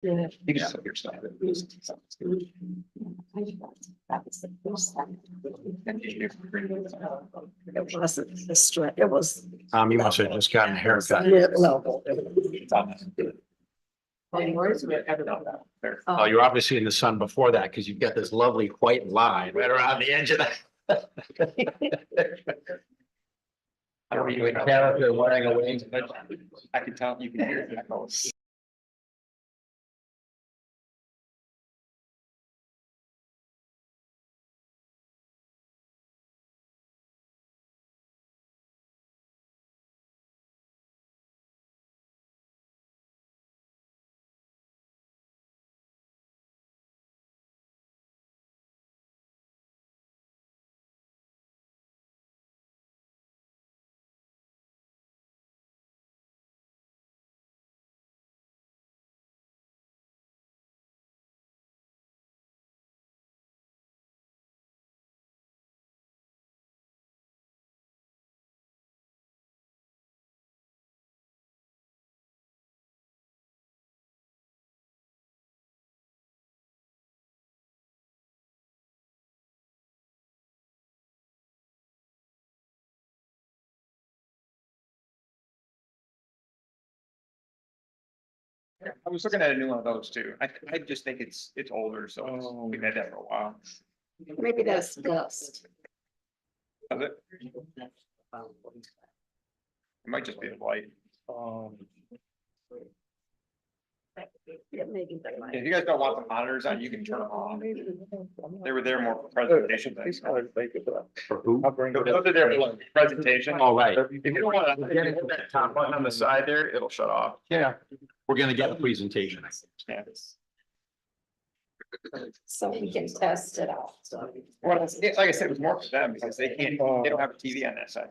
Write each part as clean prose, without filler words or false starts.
Yeah. You can just put your stuff. That was the first time. It wasn't the straight, it was. You must have just gotten a haircut. Mid-level. Oh, you're obviously in the sun before that because you've got this lovely white line right around the edge of that. Are you in character wearing a wing? I can tell, you can hear it echo. I was looking at a new one of those too. I just think it's older, so we've had that for a while. Maybe that's dust. Does it? It might just be the light. Yeah, maybe that might. If you guys don't want the monitors on, you can turn them on. They were there more for presentation things. For who? Those are there for presentation. All right. If you don't want to get into that top button on the side there, it'll shut off. Yeah, we're gonna get a presentation. Yeah. So we can test it out, so. Well, like I said, it was more for them because they don't have a TV on that side.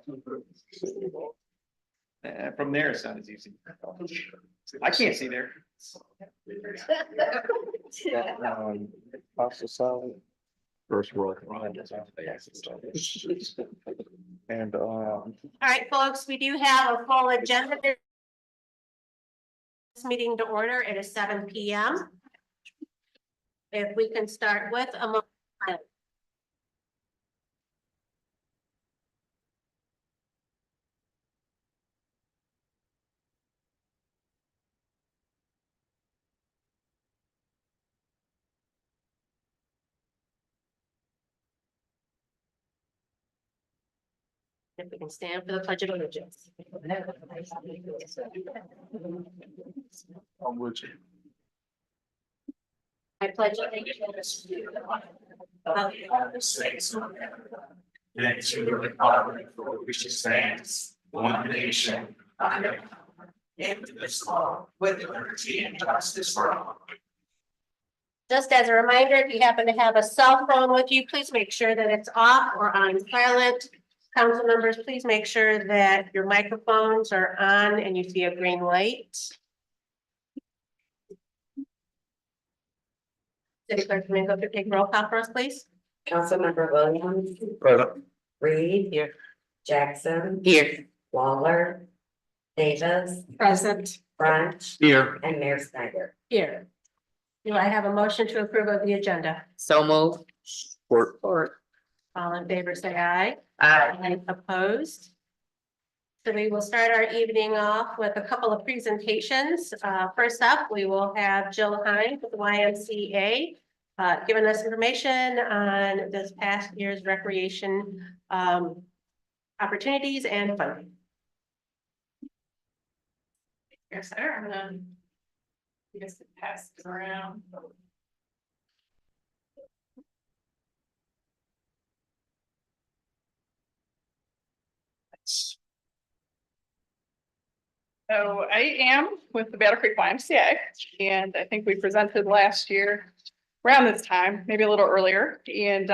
And from there, it's not as easy. I can't see there. First world. And, All right, folks, we do have a full agenda. This meeting to order. It is 7 p.m. If we can start with a motion. If we can stand for the Pledge of Allegiance. I pledge allegiance to the flag of the United States of America and to the republic for which it stands, one nation, under God, indivisible, with liberty and justice for all. Just as a reminder, if you happen to have a cell phone with you, please make sure that it's off or on silent. Council members, please make sure that your microphones are on and you see a green light. City Clerk Domingo, could take roll call for us, please. Councilmember Williams. Present. Reed. Here. Jackson. Here. Waller. Davis. Present. French. Here. And Mayor Snyder. Here. Do I have a motion to approve of the agenda? So move. Or All in favor, say aye. Aye. Any opposed? So we will start our evening off with a couple of presentations. First up, we will have Jill Hines with the YMCA, giving us information on this past year's recreation opportunities and funding. Yes, sir. I'm gonna. Just pass it around. So I am with the Battle Creek YMCA, and I think we presented last year around this time, maybe a little earlier, and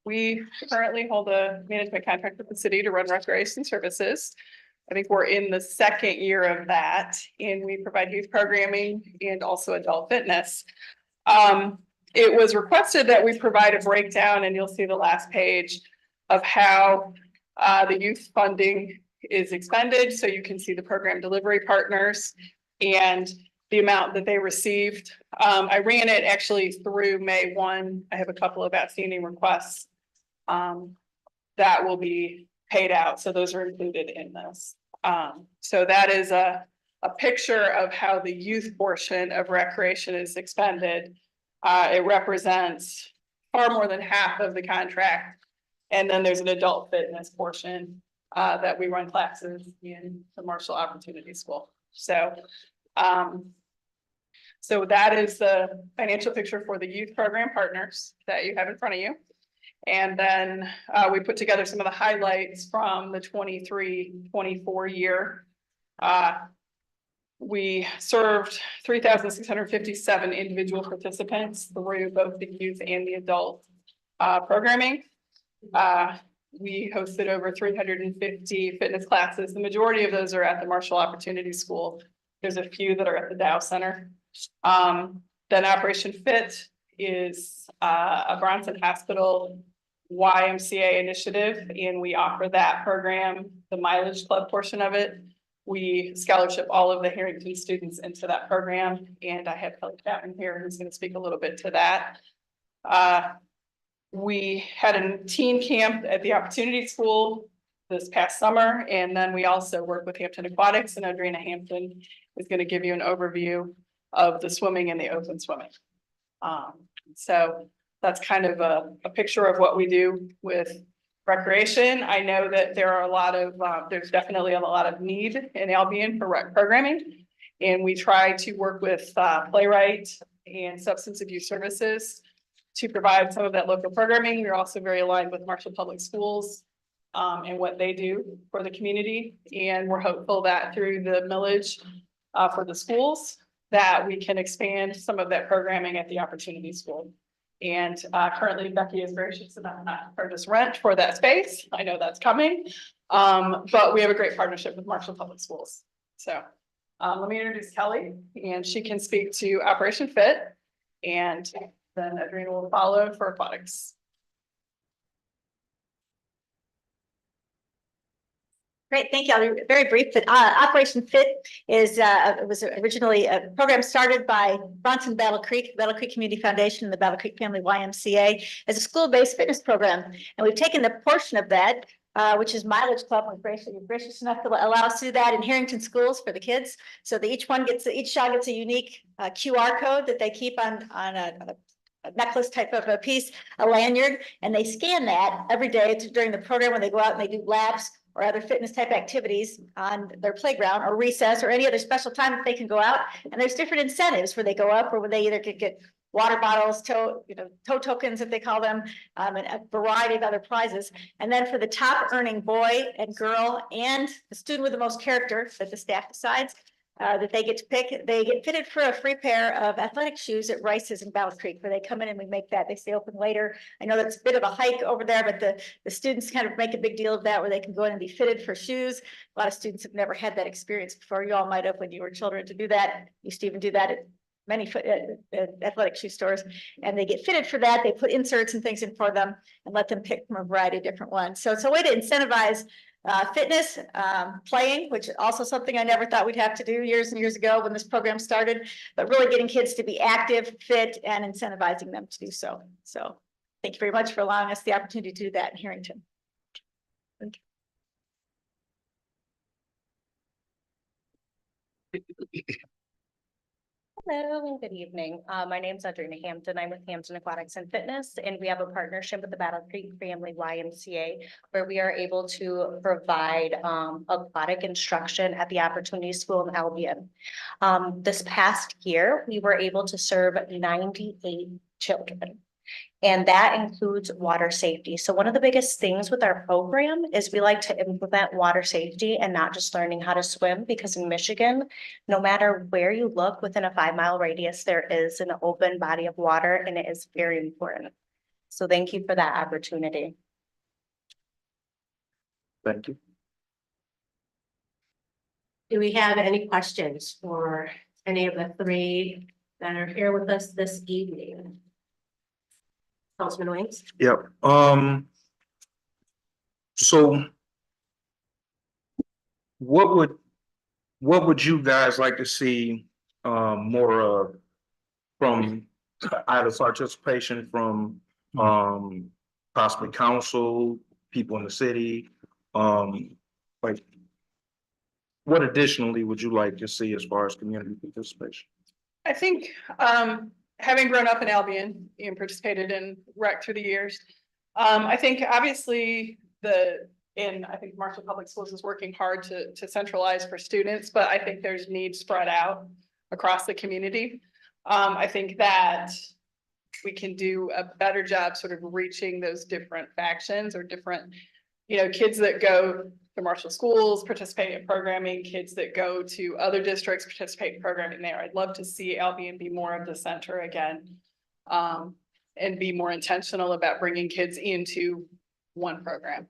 we currently hold a management contract with the city to run recreation services. I think we're in the second year of that, and we provide youth programming and also adult fitness. It was requested that we provide a breakdown, and you'll see the last page of how the youth funding is expended, so you can see the program delivery partners. And the amount that they received. I ran it actually through May 1. I have a couple of outstanding requests that will be paid out. So those are included in this. So that is a picture of how the youth portion of recreation is expended. It represents far more than half of the contract. And then there's an adult fitness portion that we run classes in the Marshall Opportunity School. So that is the financial picture for the youth program partners that you have in front of you. And then we put together some of the highlights from the 23-24 year. We served 3,657 individual participants through both the youth and the adult programming. We hosted over 350 fitness classes. The majority of those are at the Marshall Opportunity School. There's a few that are at the Dow Center. Then Operation Fit is a Bronson Hospital YMCA initiative, and we offer that program, the mileage club portion of it. We scholarship all of the Harrington students into that program, and I have Kelly Chapman here who's going to speak a little bit to that. We had a teen camp at the Opportunity School this past summer, and then we also work with Hampton Aquatics, and Adriana Hampton is going to give you an overview of the swimming and the open swimming. So that's kind of a picture of what we do with recreation. I know that there are a lot of, there's definitely a lot of need in Albion for rec programming. And we try to work with Playwright and substance abuse services to provide some of that local programming. We're also very aligned with Marshall Public Schools and what they do for the community. And we're hopeful that through the millage for the schools, that we can expand some of that programming at the Opportunity School. And currently Becky is gracious about not purchase rent for that space. I know that's coming, but we have a great partnership with Marshall Public Schools. So let me introduce Kelly, and she can speak to Operation Fit, and then Adriana will follow for aquatics. Great, thank you. I'll be very brief, but Operation Fit is it was originally a program started by Bronson Battle Creek Community Foundation and the Battle Creek Family YMCA as a school-based fitness program. And we've taken the portion of that, which is mileage club, and you're gracious enough to allow us to do that in Harrington schools for the kids. So that each child gets a unique QR code that they keep on a necklace type of a piece, a lanyard, and they scan that every day during the program when they go out and they do laps or other fitness type activities on their playground or recess or any other special time that they can go out. And there's different incentives where they go up or where they either could get water bottles, toe tokens, if they call them, and a variety of other prizes. And then for the top earning boy and girl and the student with the most character that the staff decides, that they get to pick, they get fitted for a free pair of athletic shoes at Rice's in Battle Creek, where they come in and we make that. They stay open later. I know that's a bit of a hike over there, but the students kind of make a big deal of that, where they can go in and be fitted for shoes. A lot of students have never had that experience before. You all might have when you were children to do that. Used to even do that at many athletic shoe stores, and they get fitted for that. They put inserts and things in for them and let them pick from a variety of different ones. So it's a way to incentivize fitness, playing, which is also something I never thought we'd have to do years and years ago when this program started, but really getting kids to be active, fit, and incentivizing them to do so. So thank you very much for allowing us the opportunity to do that in Harrington. Thank you. Hello and good evening. My name is Adriana Hampton. I'm with Hampton Aquatics and Fitness, and we have a partnership with the Battle Creek Family YMCA, where we are able to provide aquatic instruction at the Opportunity School in Albion. This past year, we were able to serve 98 children. And that includes water safety. So one of the biggest things with our program is we like to implement water safety and not just learning how to swim, because in Michigan, no matter where you look within a 5-mile radius, there is an open body of water, and it is very important. So thank you for that opportunity. Thank you. Do we have any questions for any of the three that are here with us this evening? Councilman Wings? Yep. So what would you guys like to see more, from either participation from, possibly council, people in the city, like, what additionally would you like to see as far as community participation? I think, having grown up in Albion and participated in rec through the years, I think obviously I think Marshall Public Schools is working hard to centralize for students, but I think there's needs spread out across the community. I think that we can do a better job sort of reaching those different factions or different, kids that go to Marshall schools, participate in programming, kids that go to other districts, participate in programming there. I'd love to see Albion be more of the center again. And be more intentional about bringing kids into one program.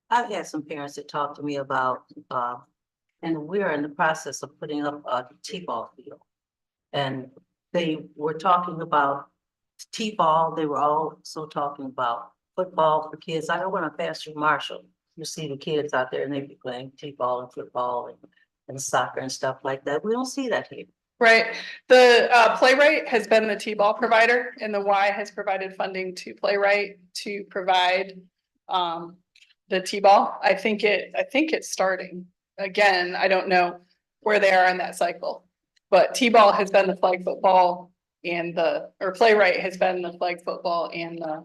I've had some parents that talk to me about, and we're in the process of putting up a T-ball field. And they were talking about T-ball, they were also talking about football for kids. I know when I pass through Marshall, you see the kids out there and they be playing T-ball and football and soccer and stuff like that. We don't see that here. Right. The Playwright has been the T-ball provider and the Y has provided funding to Playwright to provide the T-ball. I think it's starting. Again, I don't know where they are in that cycle. But T-ball has been the flag football or Playwright has been the flag football and the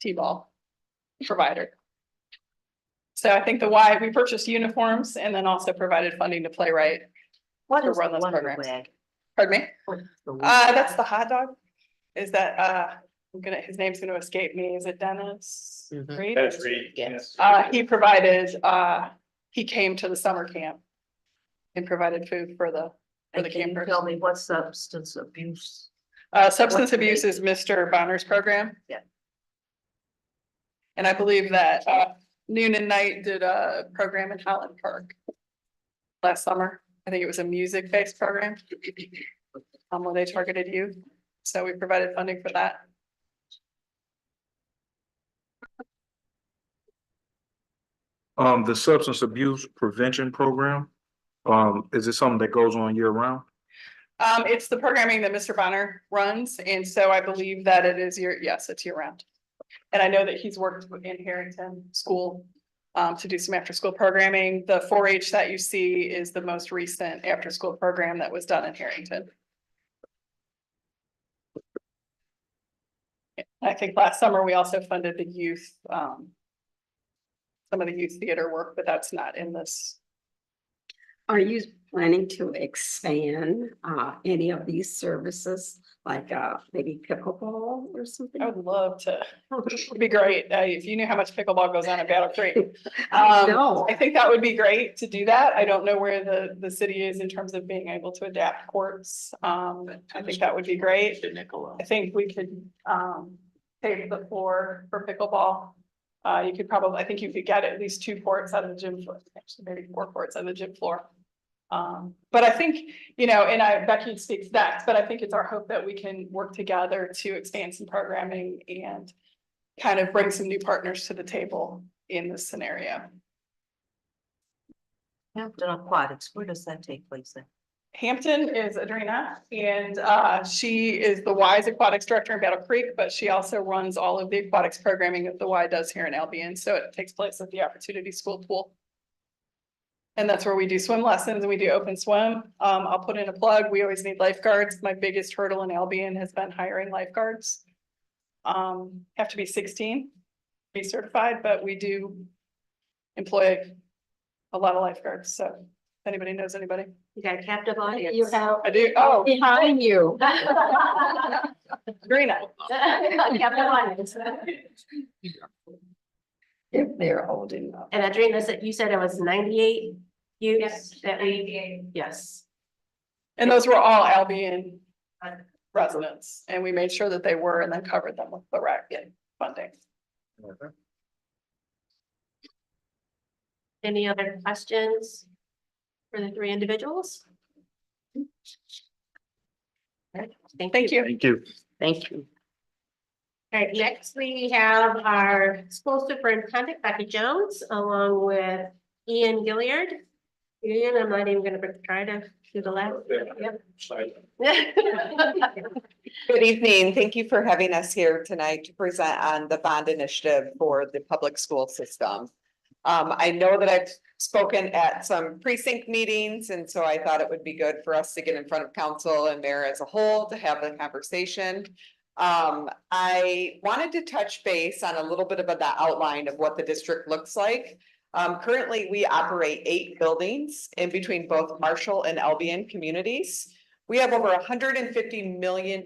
T-ball provider. So I think the Y, we purchased uniforms and then also provided funding to Playwright. What To is run the those Wonder programs. Wag? Pardon me? What's the Wonder That's Wag? the hot dog. Is that, his name's gonna escape me. Is it Dennis? Mhm. Reed? That's great. Yes. He provided, he came to the summer camp. And provided food for the And can you campers. tell me what substance abuse? Substance abuse is Mr. Bonner's program. Yeah. And I believe that, Noon and Night did a program in Holland Park. Last summer. I think it was a music-based program. Where they targeted youth. So we provided funding for that. The substance abuse prevention program, is it something that goes on year round? It's the programming that Mr. Bonner runs, and so I believe that it is yes, it's year round. And I know that he's worked in Harrington School to do some after-school programming. The 4-H that you see is the most recent after-school program that was done in Harrington. I think last summer we also funded the youth, some of the youth theater work, but that's not in this. Are you planning to expand any of these services, like maybe pickleball or something? I would love to, it'd be great. If you knew how much pickleball goes on at Battle Creek. No. I think that would be great to do that. I don't know where the city is in terms of being able to adapt courts. I think that would be great. I think we could take the floor for pickleball. You could probably, I think you could get at least 2 courts out of the gym floor, actually maybe 4 courts on the gym floor. But I think, and Becky speaks next, but I think it's our hope that we can work together to expand some programming and kind of bring some new partners to the table in this scenario. Hampton Aquatics, where does that take place at? Hampton is Adrena, and she is the Y's Aquatics Director in Battle Creek, but she also runs all of the aquatics programming that the Y does here in Albion. So it takes place at the Opportunity School pool. And that's where we do swim lessons and we do open swim. I'll put in a plug. We always need lifeguards. My biggest hurdle in Albion has been hiring lifeguards. Have to be 16, be certified, but we do employ a lot of lifeguards. So if anybody knows anybody. You got a captive audience. You have I do. Oh, behind you. Green. Captive audience. If they're old enough. And Adrena, you said it was 98 youths Yes, that we, yes. And those were all Albion residents, and we made sure that they were and then covered them with the rec funding. Any other questions for the 3 individuals? All right, Thank you. Thank you. Thank you. All right, next we have our school superintendent, Becky Jones, along with Ian Gilliard. Ian, I'm not even gonna try to do the last. Yep. Good evening. Thank you for having us here tonight to present on the bond initiative for the public school system. I know that I've spoken at some precinct meetings, and so I thought it would be good for us to get in front of council and mayor as a whole to have the conversation. I wanted to touch base on a little bit of the outline of what the district looks like. Currently, we operate 8 buildings in between both Marshall and Albion communities. We have over $150 million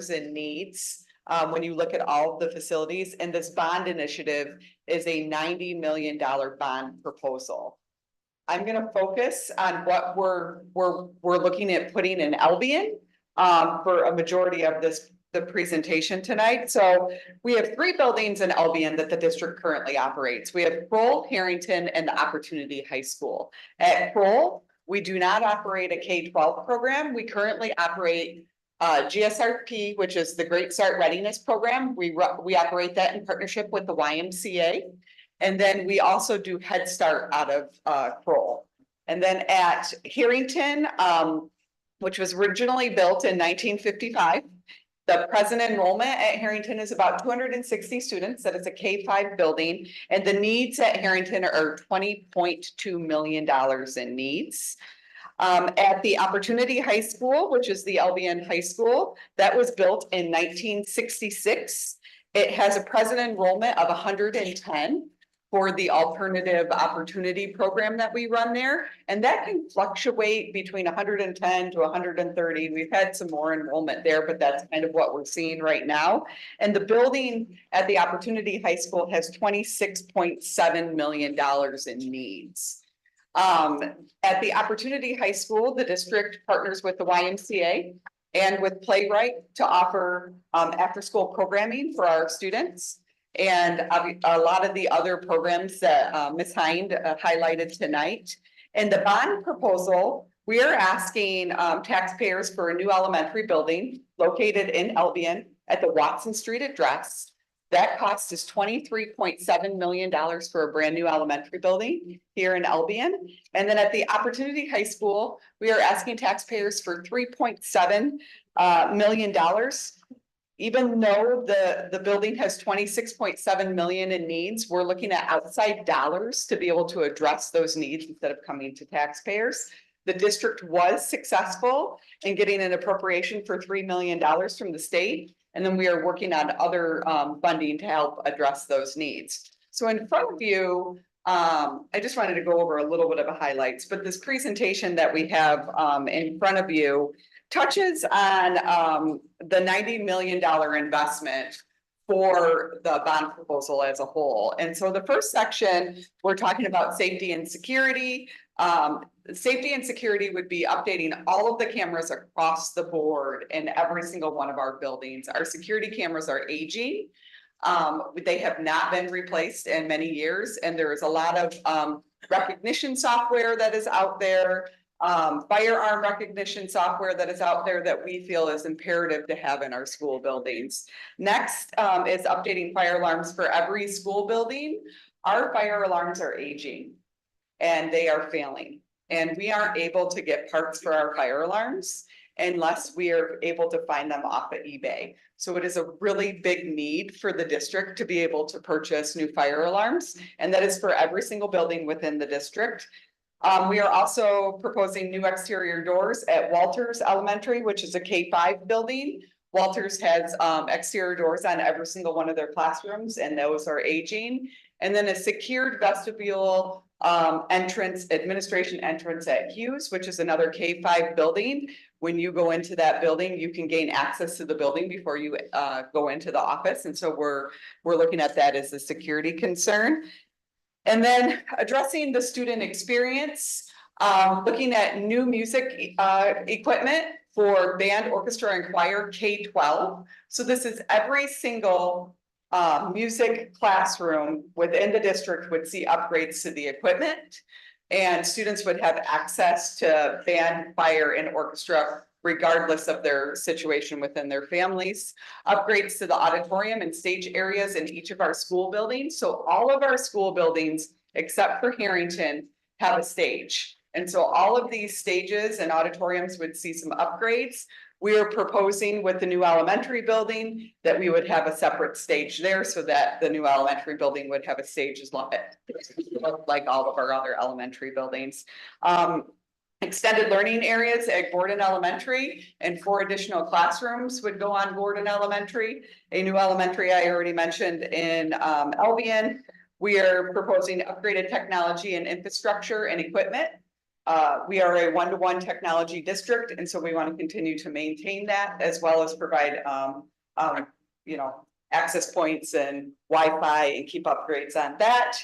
in needs when you look at all of the facilities, and this bond initiative is a $90 million bond proposal. I'm gonna focus on what we're looking at putting in Albion for a majority of the presentation tonight. So we have 3 buildings in Albion that the district currently operates. We have Kroll, Harrington, and the Opportunity High School. At Kroll, we do not operate a K-12 program. We currently operate GSRP, which is the Great Start Readiness Program. We operate that in partnership with the YMCA. And then we also do Head Start out of Kroll. And then at Harrington, which was originally built in 1955, the present enrollment at Harrington is about 260 students. That is a K-5 building, and the needs at Harrington are $20.2 million in needs. At the Opportunity High School, which is the Albion High School, that was built in 1966. It has a present enrollment of 110 for the alternative opportunity program that we run there. And that can fluctuate between 110 to 130. We've had some more enrollment there, but that's kind of what we're seeing right now. And the building at the Opportunity High School has $26.7 million in needs. At the Opportunity High School, the district partners with the YMCA and with Playwright to offer after-school programming for our students. And a lot of the other programs that Ms. Hind highlighted tonight. In the bond proposal, we are asking taxpayers for a new elementary building located in Albion at the Watson Street address. That cost is $23.7 million for a brand new elementary building here in Albion. And then at the Opportunity High School, we are asking taxpayers for $3.7 million. Even though the building has 26.7 million in needs, we're looking at outside dollars to be able to address those needs instead of coming to taxpayers. The district was successful in getting an appropriation for $3 million from the state. And then we are working on other funding to help address those needs. So in front of you, I just wanted to go over a little bit of the highlights, but this presentation that we have in front of you touches on the $90 million investment for the bond proposal as a whole. And so the first section, we're talking about safety and security. Safety and security would be updating all of the cameras across the board in every single one of our buildings. Our security cameras are aging. They have not been replaced in many years, and there is a lot of recognition software that is out there. Firearm recognition software that is out there that we feel is imperative to have in our school buildings. Next is updating fire alarms for every school building. Our fire alarms are aging and they are failing, and we aren't able to get parts for our fire alarms unless we are able to find them off of eBay. So it is a really big need for the district to be able to purchase new fire alarms, and that is for every single building within the district. We are also proposing new exterior doors at Walters Elementary, which is a K-5 building. Walters has exterior doors on every single one of their classrooms, and those are aging. And then a secured vestibule administration entrance at Hughes, which is another K-5 building. When you go into that building, you can gain access to the building before you go into the office. And so we're looking at that as a security concern. And then addressing the student experience, looking at new music equipment for band, orchestra, and choir K-12. So this is every single music classroom within the district would see upgrades to the equipment, and students would have access to band, choir, and orchestra regardless of their situation within their families. Upgrades to the auditorium and stage areas in each of our school buildings. So all of our school buildings, except for Harrington, have a stage. And so all of these stages and auditoriums would see some upgrades. We are proposing with the new elementary building that we would have a separate stage there so that the new elementary building would have a stage as long like all of our other elementary buildings. Extended learning areas at Gordon Elementary and 4 additional classrooms would go on Gordon Elementary. A new elementary I already mentioned in Albion. We are proposing upgraded technology and infrastructure and equipment. We are a 1-to-1 technology district, and so we want to continue to maintain that as well as provide, you know, access points and Wi-Fi and keep upgrades on that.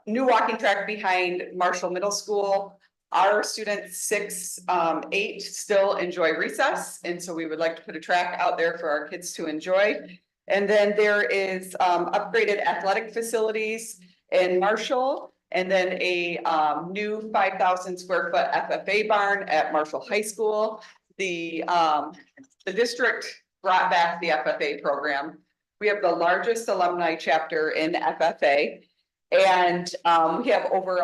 New walking track behind Marshall Middle School. Our students 6, 8 still enjoy recess, and so we would like to put a track out there for our kids to enjoy. And then there is upgraded athletic facilities in Marshall, and then a new 5,000 square foot FFA barn at Marshall High School. The district brought back the FFA program. We have the largest alumni chapter in FFA, and we have over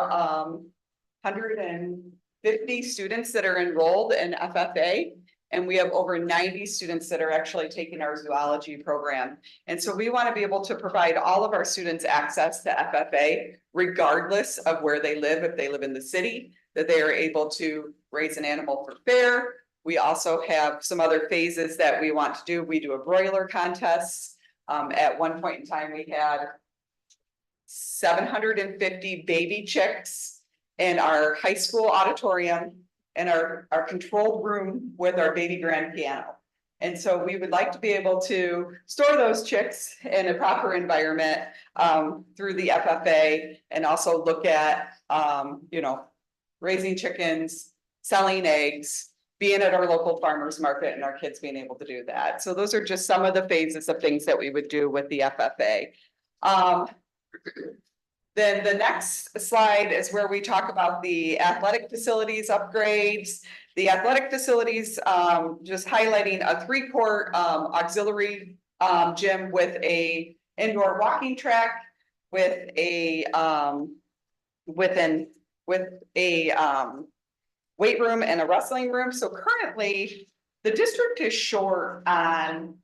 150 students that are enrolled in FFA. And we have over 90 students that are actually taking our zoology program. And so we want to be able to provide all of our students access to FFA, regardless of where they live. If they live in the city, that they are able to raise an animal for fair. We also have some other phases that we want to do. We do a broiler contest. At one point in time, we had 750 baby chicks in our high school auditorium and our controlled room with our baby grand piano. And so we would like to be able to store those chicks in a proper environment through the FFA, and also look at, you know, raising chickens, selling eggs, being at our local farmers market, and our kids being able to do that. So those are just some of the phases of things that we would do with the FFA. Then the next slide is where we talk about the athletic facilities upgrades. The athletic facilities, just highlighting a 3-court auxiliary gym with a indoor walking track, with a weight room and a wrestling room. So currently, the district is short on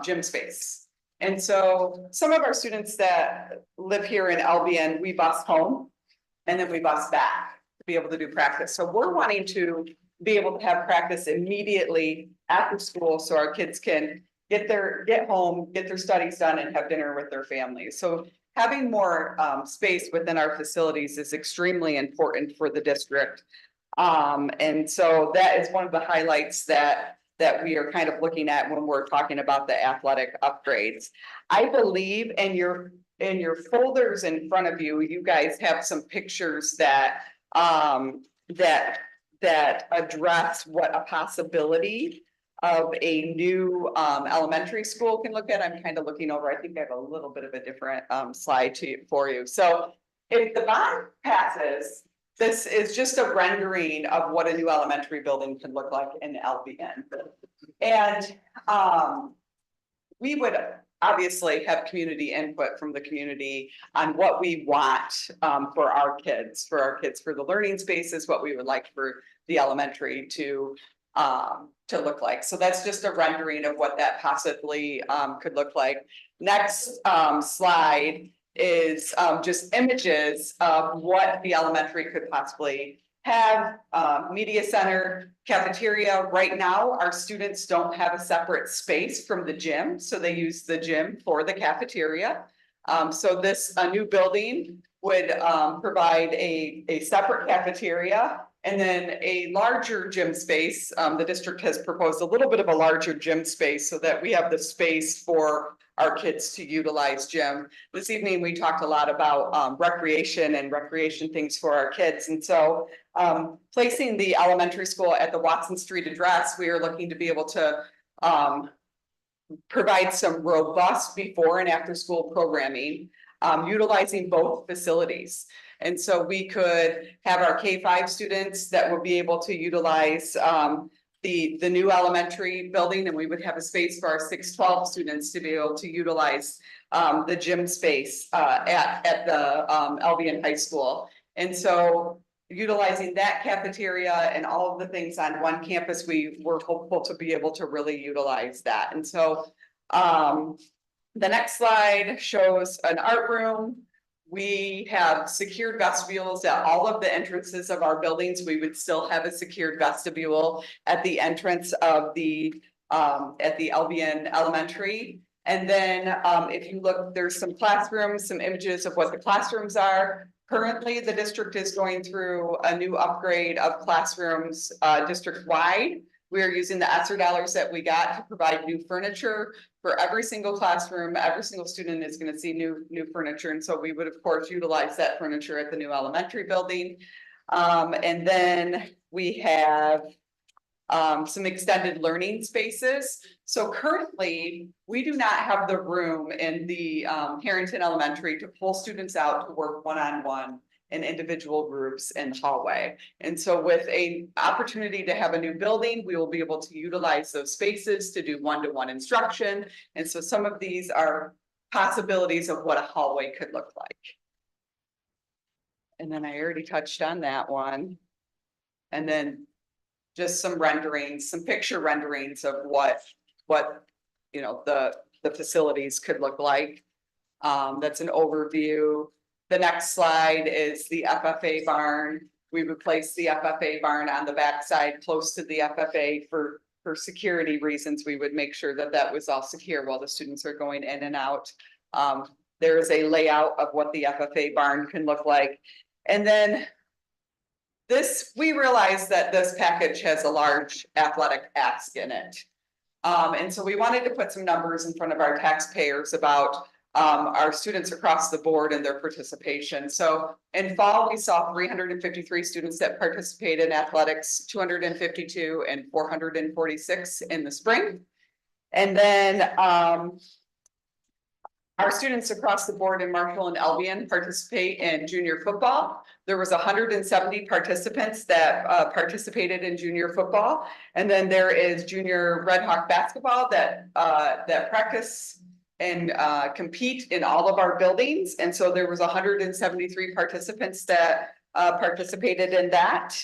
gym space. And so some of our students that live here in Albion, we bus home and then we bus back to be able to do practice. So we're wanting to be able to have practice immediately after school so our kids can get home, get their studies done, and have dinner with their families. So having more space within our facilities is extremely important for the district. And so that is one of the highlights that we are kind of looking at when we're talking about the athletic upgrades. I believe in your folders in front of you, you guys have some pictures that address what a possibility of a new elementary school can look at. I'm kind of looking over. I think I have a little bit of a different slide for you. So if the bond passes, this is just a rendering of what a new elementary building could look like in Albion. And we would obviously have community input from the community on what we want for our kids, for the learning spaces, what we would like for the elementary to look like. So that's just a rendering of what that possibly could look like. Next slide is just images of what the elementary could possibly have. Media center, cafeteria. Right now, our students don't have a separate space from the gym, so they use the gym for the cafeteria. So a new building would provide a separate cafeteria and then a larger gym space. The district has proposed a little bit of a larger gym space so that we have the space for our kids to utilize gym. This evening, we talked a lot about recreation and recreation things for our kids. And so placing the elementary school at the Watson Street address, we are looking to be able to provide some robust before and after school programming, utilizing both facilities. And so we could have our K-5 students that will be able to utilize the new elementary building, and we would have a space for our 6-12 students to be able to utilize the gym space at the Albion High School. And so utilizing that cafeteria and all of the things on one campus, we were hopeful to be able to really utilize that. And so, the next slide shows an art room. We have secured vestibules at all of the entrances of our buildings. We would still have a secured vestibule at the entrance of at the Albion Elementary. And then, if you look, there's some classrooms, some images of what the classrooms are. Currently, the district is going through a new upgrade of classrooms, district-wide. We are using the ESSER dollars that we got to provide new furniture for every single classroom. Every single student is going to see new furniture. And so we would, of course, utilize that furniture at the new elementary building. And then we have some extended learning spaces. So currently, we do not have the room in the Harrington Elementary to pull students out to work one-on-one in individual groups in the hallway. And so with a opportunity to have a new building, we will be able to utilize those spaces to do one-to-one instruction. And so some of these are possibilities of what a hallway could look like. And then I already touched on that one. And then just some renderings, some picture renderings of what you know, the facilities could look like. That's an overview. The next slide is the FFA barn. We replaced the FFA barn on the backside close to the FFA for security reasons. We would make sure that that was all secure while the students are going in and out. There is a layout of what the FFA barn can look like. And then we realize that this package has a large athletic ask in it. And so we wanted to put some numbers in front of our taxpayers about our students across the board and their participation. So in fall, we saw 353 students that participate in athletics, 252 and 446 in the spring. And then our students across the board in Marshall and Albion participate in junior football. There was 170 participants that participated in junior football. And then there is junior Red Hawk basketball that practice and compete in all of our buildings. And so there was 173 participants that participated in that.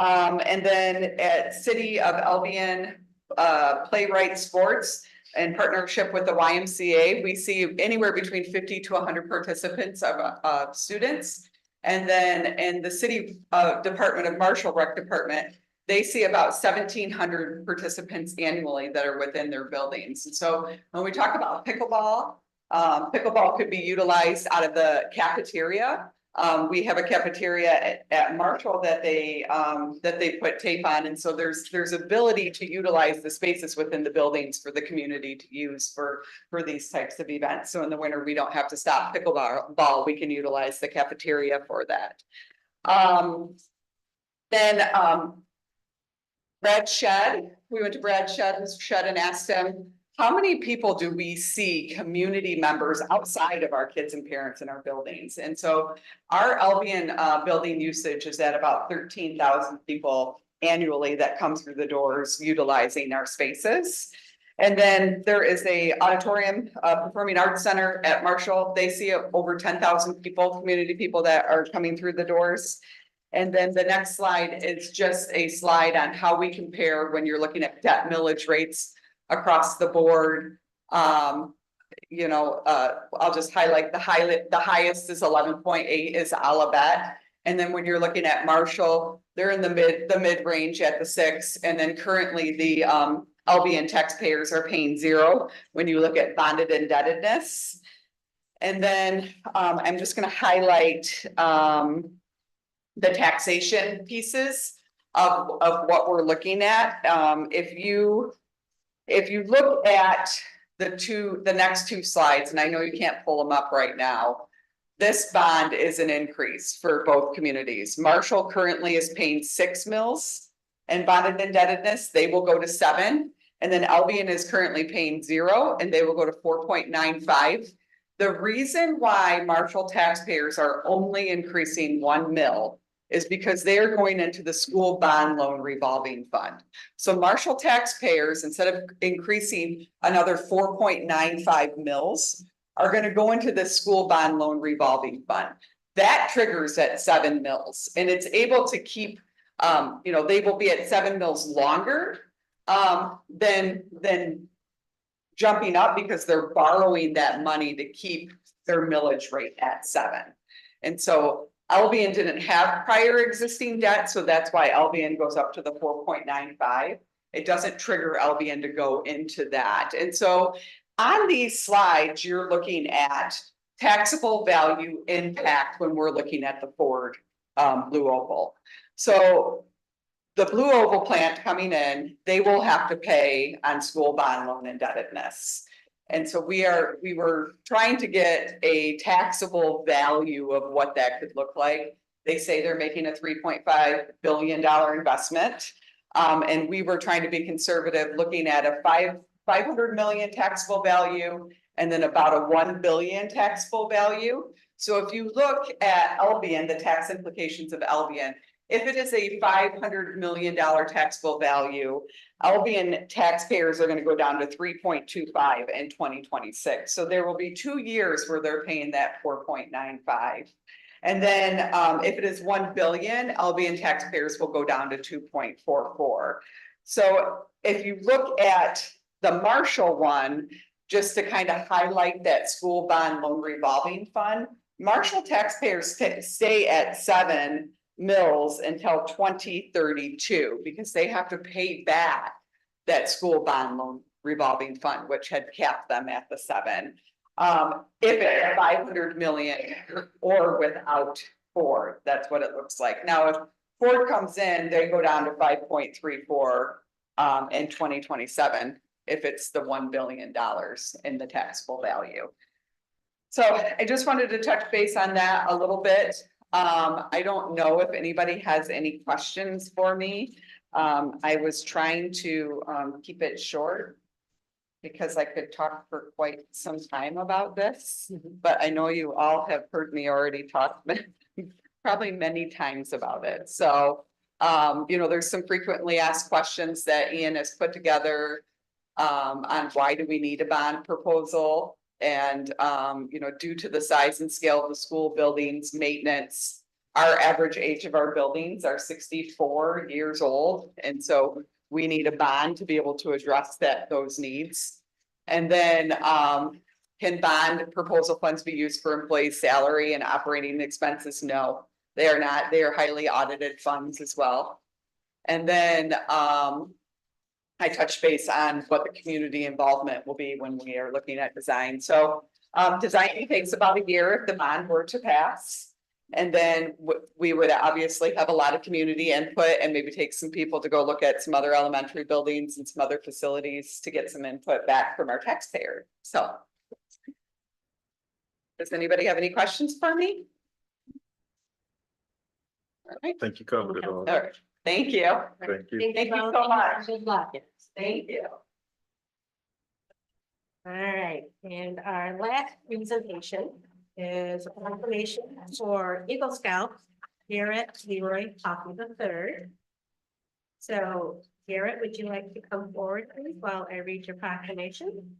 And then at City of Albion Playwright Sports, in partnership with the YMCA, we see anywhere between 50 to 100 participants of students. And then in the city Department of Marshall Rec Department, they see about 1,700 participants annually that are within their buildings. And so when we talk about pickleball, pickleball could be utilized out of the cafeteria. We have a cafeteria at Marshall that they put tape on. And so there's ability to utilize the spaces within the buildings for the community to use for these types of events. So in the winter, we don't have to stop pickleball. We can utilize the cafeteria for that. Then Brad Shedd, we went to Brad Shedd and asked him, how many people do we see community members outside of our kids and parents in our buildings? And so our Albion building usage is at about 13,000 people annually that come through the doors utilizing our spaces. And then there is a auditorium, performing arts center at Marshall. They see over 10,000 people, community people that are coming through the doors. And then the next slide is just a slide on how we compare when you're looking at debt millage rates across the board. You know, I'll just highlight the highest is 11.8 is Olivet. And then when you're looking at Marshall, they're in the mid range at the 6. And then currently the Albion taxpayers are paying 0 when you look at bonded indebtedness. And then I'm just going to highlight the taxation pieces of what we're looking at. If you look at the next 2 slides, and I know you can't pull them up right now, this bond is an increase for both communities. Marshall currently is paying 6 mils and bonded indebtedness, they will go to 7. And then Albion is currently paying 0 and they will go to 4.95. The reason why Marshall taxpayers are only increasing 1 mil is because they're going into the school bond loan revolving fund. So Marshall taxpayers, instead of increasing another 4.95 mils, are going to go into the school bond loan revolving fund. that triggers at 7 mils and it's able to keep, they will be at 7 mils longer. Than jumping up because they're borrowing that money to keep their millage rate at 7. And so Albion didn't have prior existing debt, so that's why Albion goes up to the 4.95. It doesn't trigger Albion to go into that. And so on these slides, you're looking at taxable value impact when we're looking at the Ford Blue Oval. So the Blue Oval plant coming in, they will have to pay on school bond loan indebtedness. And so we were trying to get a taxable value of what that could look like. They say they're making a $3.5 billion investment. And we were trying to be conservative, looking at a 500 million taxable value and then about a 1 billion taxable value. So if you look at Albion, the tax implications of Albion, if it is a $500 million taxable value, Albion taxpayers are going to go down to 3.25 in 2026. So there will be 2 years where they're paying that 4.95. And then if it is 1 billion, Albion taxpayers will go down to 2.44. So if you look at the Marshall one, just to kind of highlight that school bond loan revolving fund, Marshall taxpayers stay at 7 mils until 2032 because they have to pay back that school bond loan revolving fund, which had capped them at the 7. If it's 500 million or without Ford, that's what it looks like. Now, if Ford comes in, they go down to 5.34 in 2027 if it's the $1 billion in the taxable value. So I just wanted to touch base on that a little bit. I don't know if anybody has any questions for me. I was trying to keep it short because I could talk for quite some time about this, but I know you all have heard me already talk probably many times about it. So, there's some frequently asked questions that Ian has put together on why do we need a bond proposal? And, due to the size and scale of the school buildings, maintenance, our average age of our buildings are 64 years old. And so we need a bond to be able to address those needs. And then, can bond proposal funds be used for employee salary and operating expenses? No, they are not. They are highly audited funds as well. And then, I touched base on what the community involvement will be when we are looking at design. So design takes about a year if the bond were to pass. And then we would obviously have a lot of community input and maybe take some people to go look at some other elementary buildings and some other facilities to get some input back from our taxpayer. So does anybody have any questions for me? All right. I think you covered it all. All right. Thank you. Thank you. Thank you both. so much. Good luck. Thank you. All right, and our last presentation is a proclamation for Eagle Scout Garrett Leroy Hockey III. So Garrett, would you like to come forward please while I read your proclamation?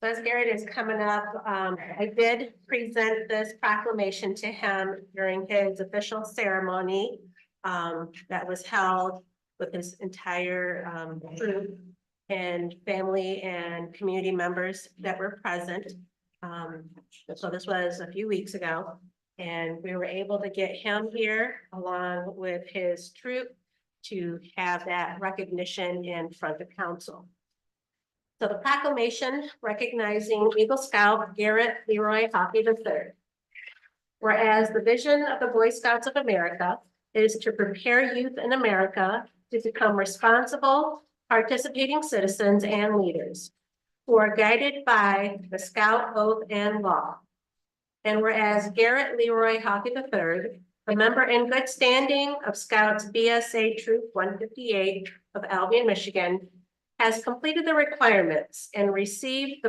So as Garrett is coming up, I did present this proclamation to him during his official ceremony that was held with his entire group and family and community members that were present. So this was a few weeks ago, and we were able to get him here along with his troop to have that recognition in front of council. So the proclamation recognizing Eagle Scout Garrett Leroy Hockey III. Whereas the vision of the Boy Scouts of America is to prepare youth in America to become responsible, participating citizens and leaders who are guided by the Scout oath and law. And whereas Garrett Leroy Hockey III, a member in good standing of Scouts BSA Troop 158 of Albion, Michigan, has completed the requirements and received the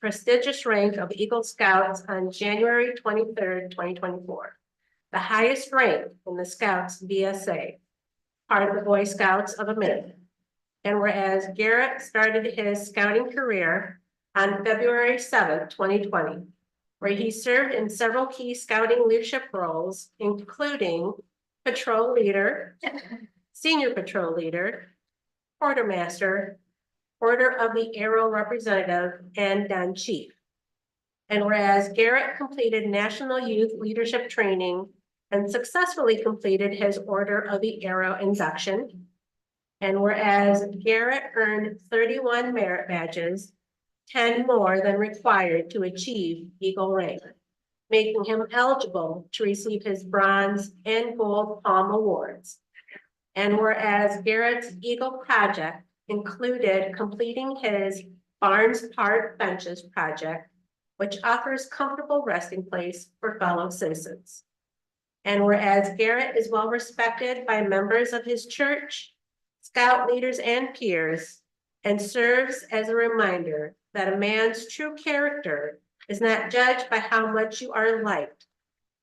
prestigious rank of Eagle Scouts on January 23rd, 2024, the highest rank in the Scouts BSA, part of the Boy Scouts of America. And whereas Garrett started his scouting career on February 7th, 2020, where he served in several key scouting leadership roles, including patrol leader, senior patrol leader, quartermaster, Order of the Arrow representative, and then chief. And whereas Garrett completed National Youth Leadership Training and successfully completed his Order of the Arrow induction. And whereas Garrett earned 31 merit badges, 10 more than required to achieve Eagle rank, making him eligible to receive his Bronze and Gold Palm Awards. And whereas Garrett's Eagle project included completing his Barnes Park Benches project, which offers comfortable resting place for fellow citizens. And whereas Garrett is well respected by members of his church, scout leaders, and peers, and serves as a reminder that a man's true character is not judged by how much you are liked,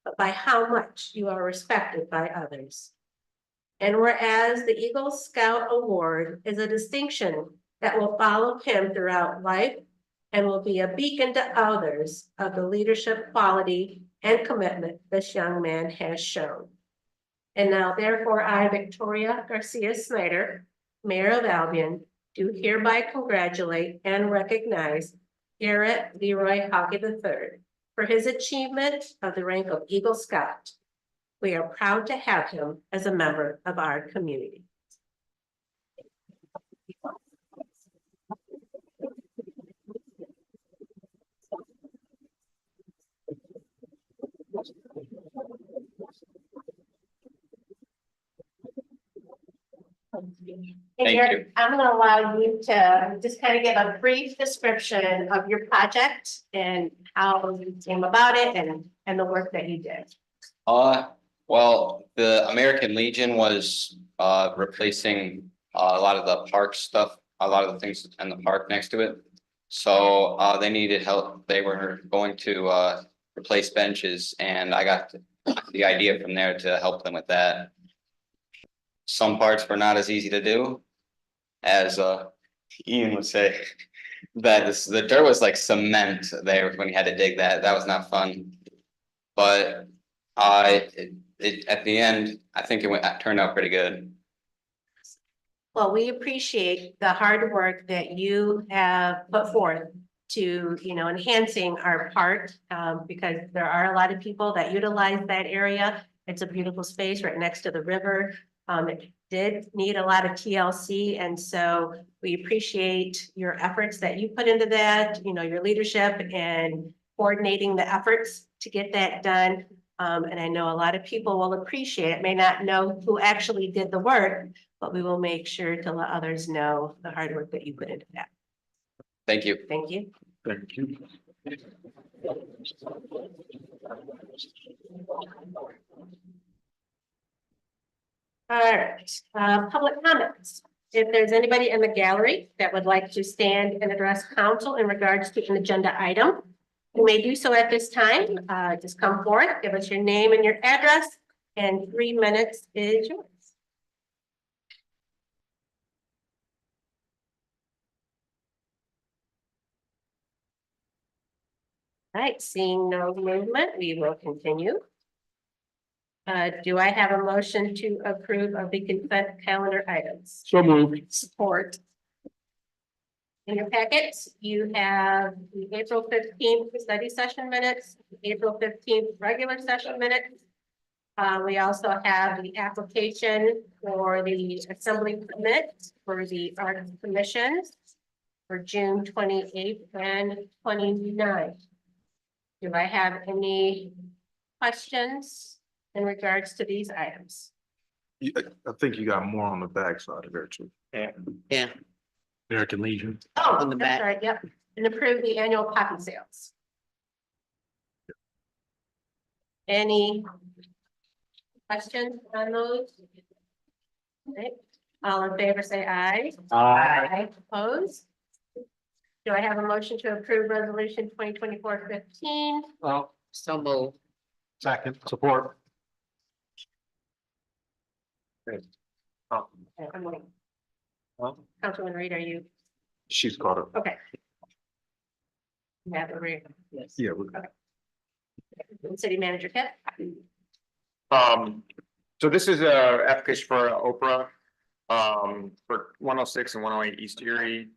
but by how much you are respected by others. And whereas the Eagle Scout Award is a distinction that will follow him throughout life and will be a beacon to others of the leadership quality and commitment this young man has shown. And now therefore I, Victoria Garcia Snyder, Mayor of Albion, do hereby congratulate and recognize Garrett Leroy Hockey III for his achievement of the rank of Eagle Scout. We are proud to have him as a member of our community. And Thank Garrett, I'm going to allow you to just kind of give a brief description of your project and how you came about it and the work that you did. Well, the American Legion was replacing a lot of the park stuff, a lot of the things in the park next to it. So they needed help. They were going to replace benches, and I got the idea from there to help them with that. Some parts were not as easy to do, as Ian would say. That the dirt was like cement there when you had to dig that. That was not fun. But at the end, I think it turned out pretty good. Well, we appreciate the hard work that you have put forth to, enhancing our park, because there are a lot of people that utilize that area. It's a beautiful space right next to the river. It did need a lot of TLC, and so we appreciate your efforts that you put into that, your leadership and coordinating the efforts to get that done. And I know a lot of people will appreciate it, may not know who actually did the work, but we will make sure to let others know the hard work that you put into that. Thank you. Thank you. Thank you. All right, public comments. If there's anybody in the gallery that would like to stand and address council in regards to an agenda item, you may do so at this time. Just come forth, give us your name and your address, and 3 minutes is yours. All right, seeing no movement, we will continue. Do I have a motion to approve of the consent calendar items? So moved. Support. In your packets, you have the April 15th study session minutes, April 15th regular session minutes. We also have the application for the assembly permit for the Arts Commissions for June 28th and 29th. Do I have any questions in regards to these items? I think you got more on the backside of there too. Yeah. American Legion. Oh, On the that's back. right, yep. And approve the annual poppy sales. Any questions on those? Okay. All in favor, say aye. Aye. Opposed? Do I have a motion to approve resolution 2024-15? Well, so moved. Second, support. I'm waiting. Well, Councilman Reed, are you? she's caught up. Okay. Yeah, agree. Yes. Yeah, we City Manager Kip? So this is a application for Oprah. For 106 and 108 East Erie.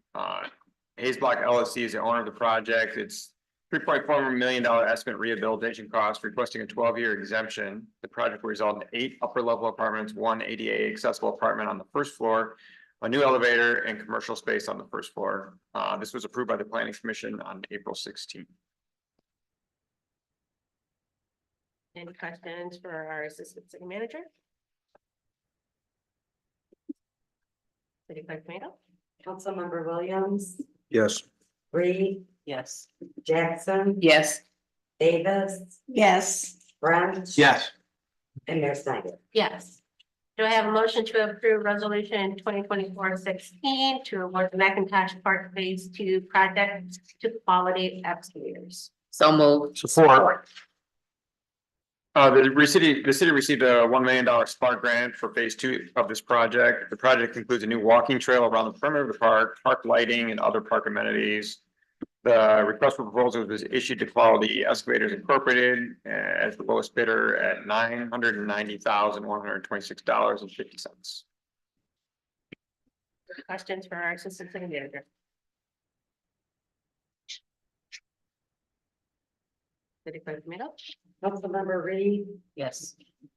Hayes Block LLC is the owner of the project. It's $3.4 million estimate rehabilitation cost, requesting a 12-year exemption. The project will result in 8 upper-level apartments, 1 ADA accessible apartment on the first floor, a new elevator, and commercial space on the first floor. This was approved by the Planning Commission on April 16th. Any questions for our Assistant City Manager? City Clerk Domingo? Councilmember Williams, yes. Reed, Yes. Jackson, Yes. Davis, Yes. French. Yes. And Mayor Snyder. Yes. Do I have a motion to approve resolution 2024-16 to award the McIntosh Park Phase 2 project to Quality Excavators? So moved. Support. The city received a $1 million SPARK grant for phase 2 of this project. The project includes a new walking trail around the perimeter of the park lighting and other park amenities. The request for proposal was issued to Quality Excavators Incorporated as the lowest bidder at $990,126.50. Questions for our Assistant City Manager? City Clerk Domingo? Councilmember Reed, Yes.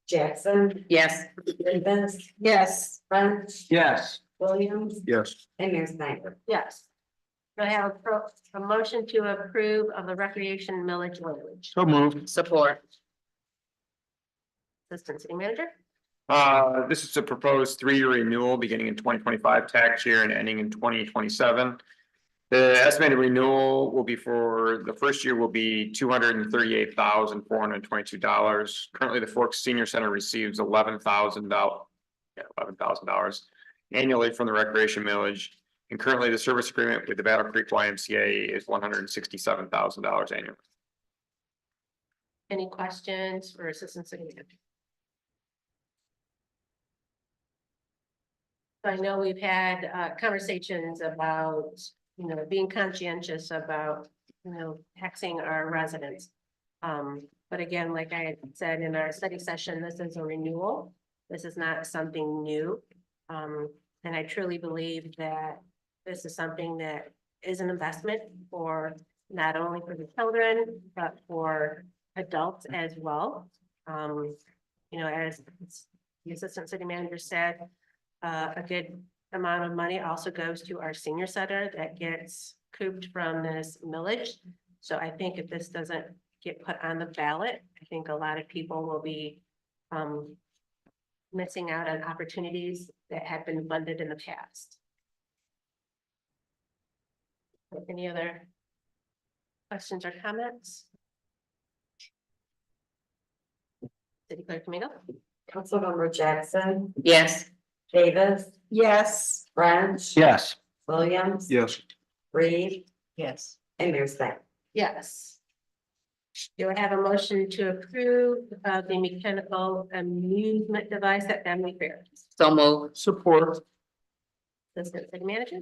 Jackson, Yes. Davis, Yes. French, Yes. Williams, Yes. and Mayor Snyder. Yes. Do I have a motion to approve of the recreation millage language? So moved. Support. Assistant City Manager? This is a proposed 3-year renewal beginning in 2025 tax year and ending in 2027. The estimated renewal will be for the first year will be $238,422. Currently, the Forks Senior Center receives $11,000 annually from the recreation millage. And currently, the service agreement with the Battle Creek YMCA is $167,000 annually. Any questions for Assistant City Manager? So I know we've had conversations about, being conscientious about, taxing our residents. But again, like I had said in our study session, this is a renewal. This is not something new. And I truly believe that this is something that is an investment for not only for the children, but for adults as well. As the Assistant City Manager said, a good amount of money also goes to our senior center that gets couped from this millage. So I think if this doesn't get put on the ballot, I think a lot of people will be missing out on opportunities that have been funded in the past. Any other questions or comments? City Clerk Domingo? Councilmember Jackson, Yes. Davis, Yes. French. Yes. Williams. Yes. Reed, Yes. and Mayor Snyder. Yes. Do I have a motion to approve the mechanical amusement device at Family Fair? So moved. Support. Assistant City Manager?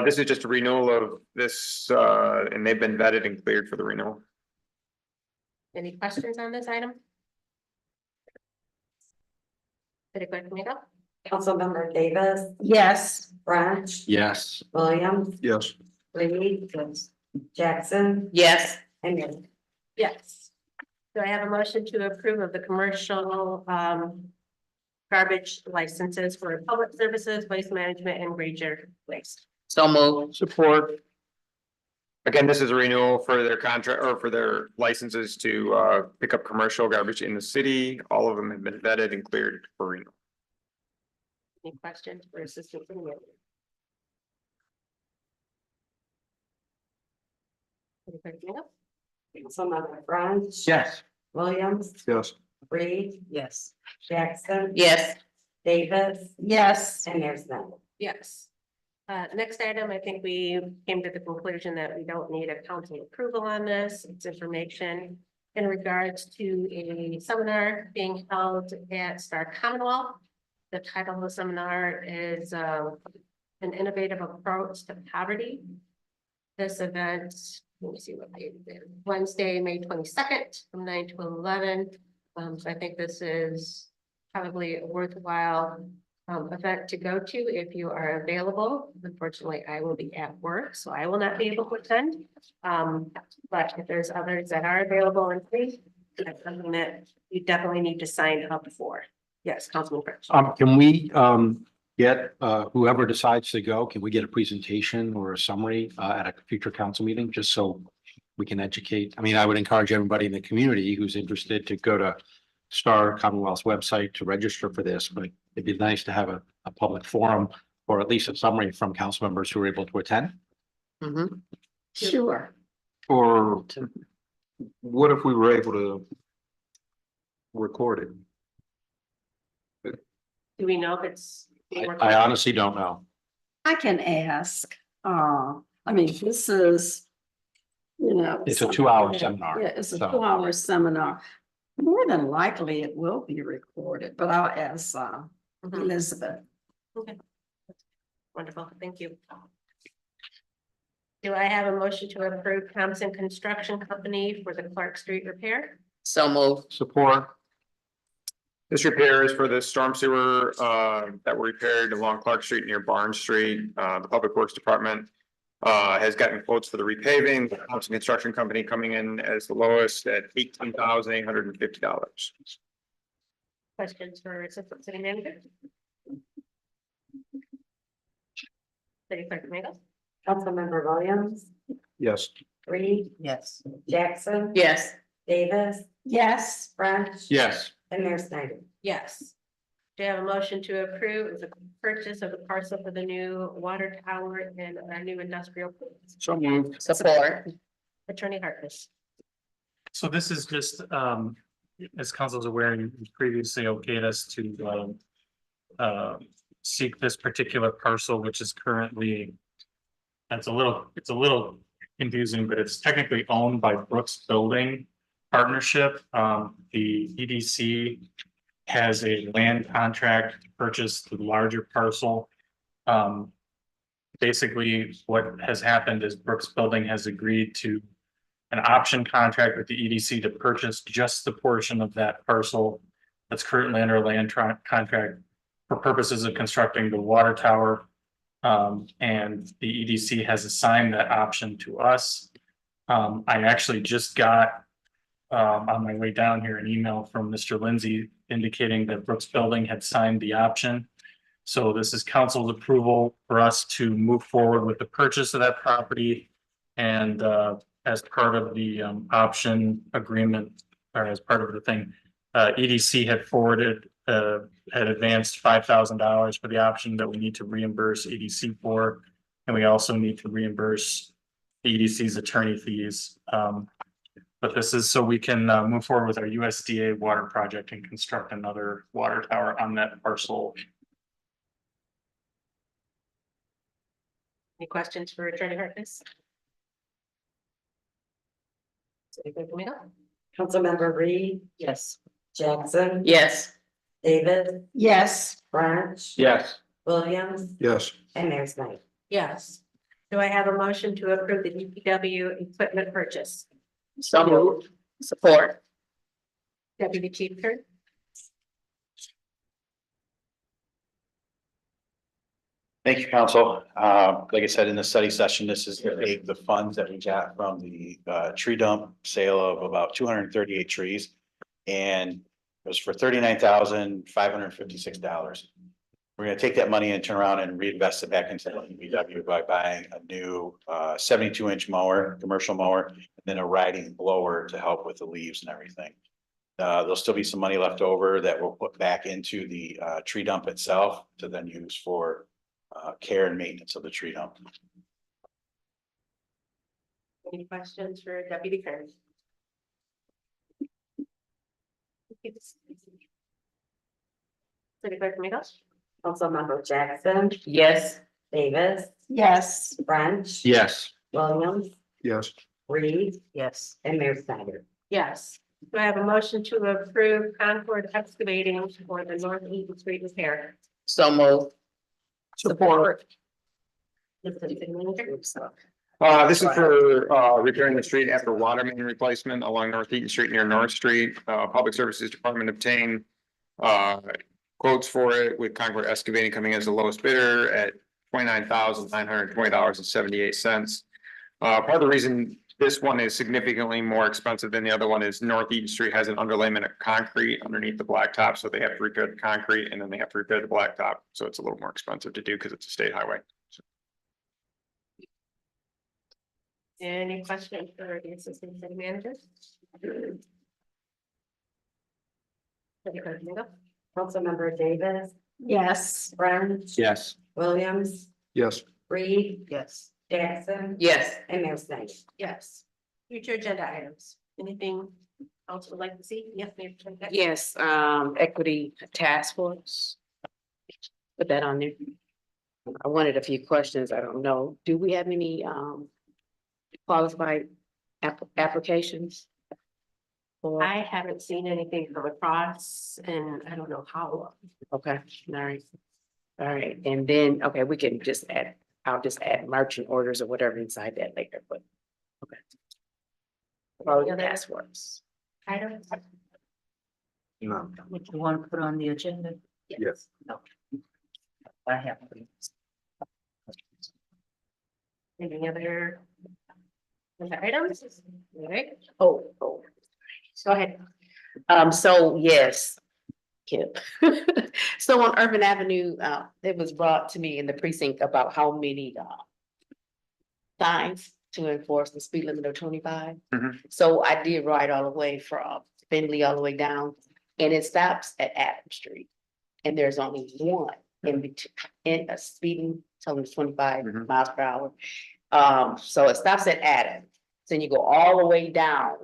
This is just a renewal of this, and they've been vetted and cleared for the renewal. Any questions on this item? City Clerk Domingo? Councilmember Davis, Yes. French, Yes. Williams, Yes. Reed, Jackson, Yes. and Mayor. Yes. Do I have a motion to approve of the commercial garbage licenses for public services, waste management, and grader waste? So moved. Support. Again, this is a renewal for their contract or for their licenses to pick up commercial garbage in the city. All of them have been vetted and cleared for renewal. Any questions for Assistant City Manager? City Clerk Domingo? Councilmember French. Yes. Williams, Yes. Reed, Yes. Jackson. Yes. Davis, Yes. and Mayor Snyder. Yes. Next item, I think we came to the conclusion that we don't need a council approval on this. It's information in regards to a seminar being held at Star Commonwealth. The title of the seminar is an innovative approach to poverty. this event, let me see what day it is, Wednesday, May 22nd, from 9 to 11. So I think this is probably a worthwhile event to go to if you are available. Unfortunately, I will be at work, so I will not be able to attend. But if there's others that are available and free, that's something that you definitely need to sign up for. Yes, Councilman French. Can we, get, whoever decides to go, can we get a presentation or a summary, at a future council meeting, just so we can educate? I mean, I would encourage everybody in the community who's interested to go to Star Commonwealth's website to register for this, but it'd be nice to have a public forum or at least a summary from council members who are able to attend. Sure. Or what if we were able to record it? Do we know if it's? being I recorded? honestly don't know. I can ask, I mean, this is, you know. It's a some- 2-hour yeah, seminar, Yeah, it's a so. 2-hour seminar. More than likely, it will be recorded, but I'll ask, Mhm. Elizabeth. Okay. Wonderful, thank you. Do I have a motion to approve Thompson Construction Company for the Clark Street repair? So move. Support. This repair is for the storm sewer that were repaired along Clark Street near Barnes Street. The Public Works Department has gotten quotes for the repaving. The Thompson Construction Company coming in as the lowest at $18,850. Questions for Assistant City Manager? City Clerk Domingo? Councilmember Williams, Yes. Reed, Yes. Jackson. Yes. Davis. Yes. French. Yes. And Mayor Snyder. Yes. Do you have a motion to approve the purchase of the parcel for the new water tower and our new industrial? So moved. Support. Attorney Hartness. So this is just, as council's aware, you previously okayed us to, seek this particular parcel, which is currently. It's a little confusing, but it's technically owned by Brooks Building Partnership. The EDC has a land contract to purchase the larger parcel. Basically, what has happened is Brooks Building has agreed to an option contract with the EDC to purchase just the portion of that parcel that's currently under land contract for purposes of constructing the water tower. And the EDC has assigned that option to us. I actually just got on my way down here, an email from Mr. Lindsay indicating that Brooks Building had signed the option. So this is council's approval for us to move forward with the purchase of that property. And as part of the option agreement, or as part of the thing, EDC had forwarded, had advanced $5,000 for the option that we need to reimburse EDC for. And we also need to reimburse the EDC's attorney fees. But this is so we can move forward with our USDA water project and construct another water tower on that parcel. Any questions for Attorney Hartness? City Clerk Domingo? Councilmember Reed, Yes. Jackson. Yes. Davis. Yes. French. Yes. Williams Yes. and Mayor Snyder. Yes. Do I have a motion to approve the DPW equipment purchase? So moved. Support. Deputy Chief Kurt? Thank you, council. Like I said, in the study session, this is the funds that we got from the tree dump sale of about 238 trees. And it was for $39,556. We're gonna take that money and turn around and reinvest it back into the DPW by buying a new 72-inch mower, commercial mower, and then a riding blower to help with the leaves and everything. There'll still be some money left over that we'll put back into the tree dump itself to then use for care and maintenance of the tree dump. Any questions for Deputy Kurt? City Clerk Domingo? Councilmember Jackson. Yes. Davis. Yes. French. Yes. Williams. Yes. Reed Yes. and Mayor Snyder. Yes. Do I have a motion to approve Concord excavating for the North Eaton Street repair? So move. Support. This is for, repairing the street after water main replacement along North Eaton Street near North Street. Public Services Department obtained, quotes for it with Concord Excavating coming in as the lowest bidder at $29,920.78. Part of the reason this one is significantly more expensive than the other one is North Eaton Street has an underlayment of concrete underneath the blacktop, so they have to repair the concrete and then they have to repair the blacktop. So it's a little more expensive to do because it's a state highway. Any questions for the assistant city manager? Councilmember Davis, Yes. Brown, Yes. Williams, Yes. Reed, Yes. Jackson, Yes. and Mayor Snyder. Yes. Future agenda items, anything else would like to see? Yes, Mayor. Yes, equity task force. Put that on there. I wanted a few questions. I don't know. Do we have any qualified applications? For, I haven't seen anything come across and I don't know how. okay, all right. All right, and then, okay, we can just add, I'll just add merchant orders or whatever inside that later, but. Okay. Oh, the task force. Items? No. Would you want to put on the agenda? Yes. No. I have. Any other items? All right, Oh, go ahead. So yes. Kip. So on Urban Avenue, it was brought to me in the precinct about how many signs to enforce the speed limit of 25. Mhm. So I did ride all the way from Finley all the way down, and it stops at Adams Street. And there's only one in between, in a speeding, telling us 25 Mhm. miles per hour. So it stops at Adams. Then you go all the way down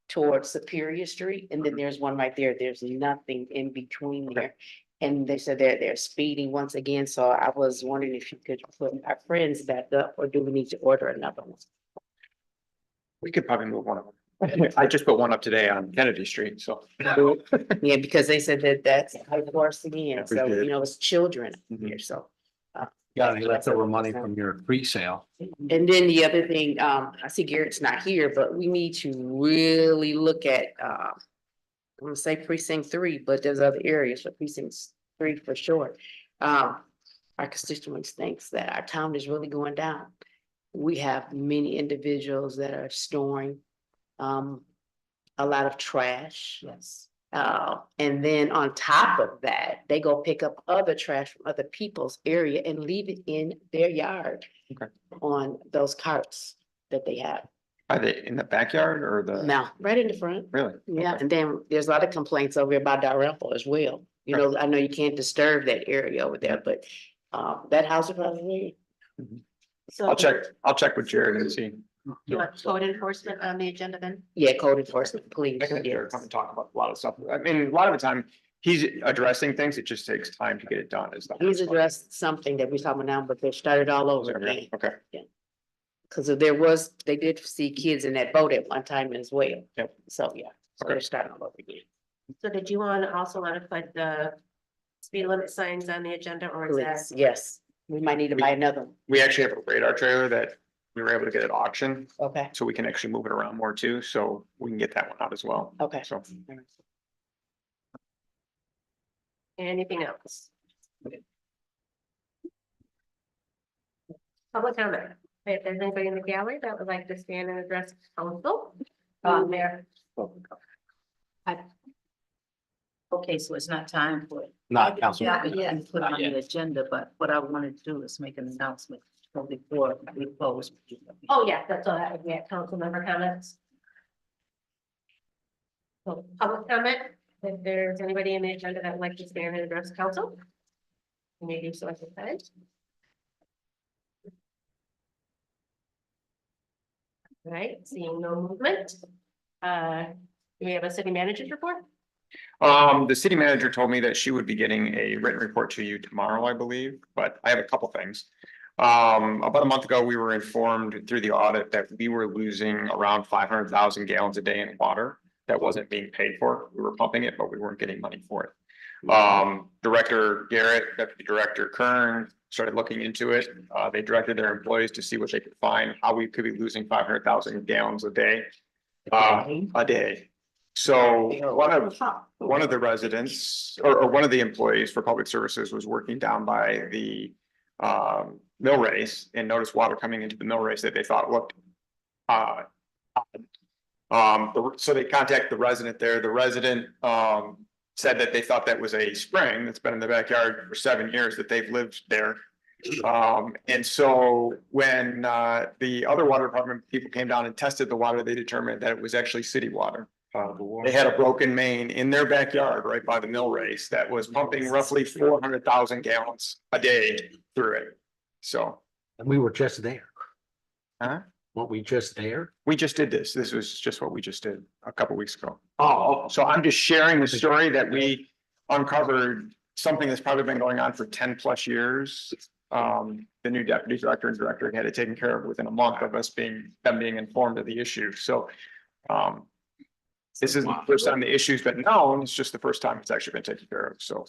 towards Superior Street, and then there's one right there. There's nothing in between there. And they said they're speeding once again, so I was wondering if you could put our friends back up, or do we need to order another one? We could probably move one of them. I just put one up today on Kennedy Street, so. Yeah, because they said that that's high force again, We so, did. you know, it's children Mhm. here, so. Got any leftover money from your pre-sale? And then the other thing, I see Garrett's not here, but we need to really look at, I'm gonna say precinct 3, but there's other areas for precincts 3 for sure. Our constituents thinks that our town is really going down. We have many individuals that are storing, a lot of trash. Yes. And then on top of that, they go pick up other trash from other people's area and leave it in their yard. Okay. On those carts that they have. Are they in the backyard or the? Now, right in the front. Really? Yeah, Okay. and then there's a lot of complaints over here about Dalrymple as well. You know, I know you can't disturb that area over there, but that house is probably. So I'll check with Jared and see. you want code enforcement on the agenda then? Yeah, code enforcement, please. I can Jared Yes. come and talk about a lot of stuff. I mean, a lot of the time, he's addressing things. It just takes time to get it done. Is that? He's addressed something that we're talking about now, but they started all over again. Okay. Cause they did see kids in that boat at one time as well. Yep. So, yeah, so Okay. they're starting all over again. So did you also want to put the speed limit signs on the agenda or is Please, that? yes, we might need to buy another one. We actually have a radar trailer that we were able to get at auction, Okay, so we can actually move it around more too. So we can get that one out as well. okay. So. Anything else? Public comment. If there's anybody in the gallery that would like to stand and address council, there. Okay, so it's not time for it. Not council. Yeah, we Yeah. can put it on the agenda, but what I wanted to do is make an announcement before we close. Oh, yeah, that's all that would be at council member comments. So public comment, if there's anybody in the agenda that would like to stand and address council. You may do so at this time. All right, seeing no movement. Do we have a city manager's report? The city manager told me that she would be getting a written report to you tomorrow, I believe, but I have a couple things. About a month ago, we were informed through the audit that we were losing around 500,000 gallons a day in water that wasn't being paid for. We were pumping it, but we weren't getting money for it. Director Garrett, Deputy Director Kern, started looking into it. They directed their employees to see what they could find, how we could be losing 500,000 gallons a day. A day. So one of the residents or one of the employees for public services was working down by the mill race and noticed water coming into the mill race that they thought looked odd. So they contacted the resident there. The resident said that they thought that was a spring that's been in the backyard for 7 years that they've lived there. And so when the other water department people came down and tested the water, they determined that it was actually city water. They had a broken main in their backyard right by the mill race that was pumping roughly 400,000 gallons a day through it. So. And we were just there. Huh? Weren't we just there? We just did this. This was just what we just did a couple weeks ago. Oh, So I'm just sharing the story that we uncovered something that's probably been going on for 10+ years. The new deputy director and director had it taken care of within a month of us being informed of the issue. So this isn't the first time the issue's been known. It's just the first time it's actually been taken care of. So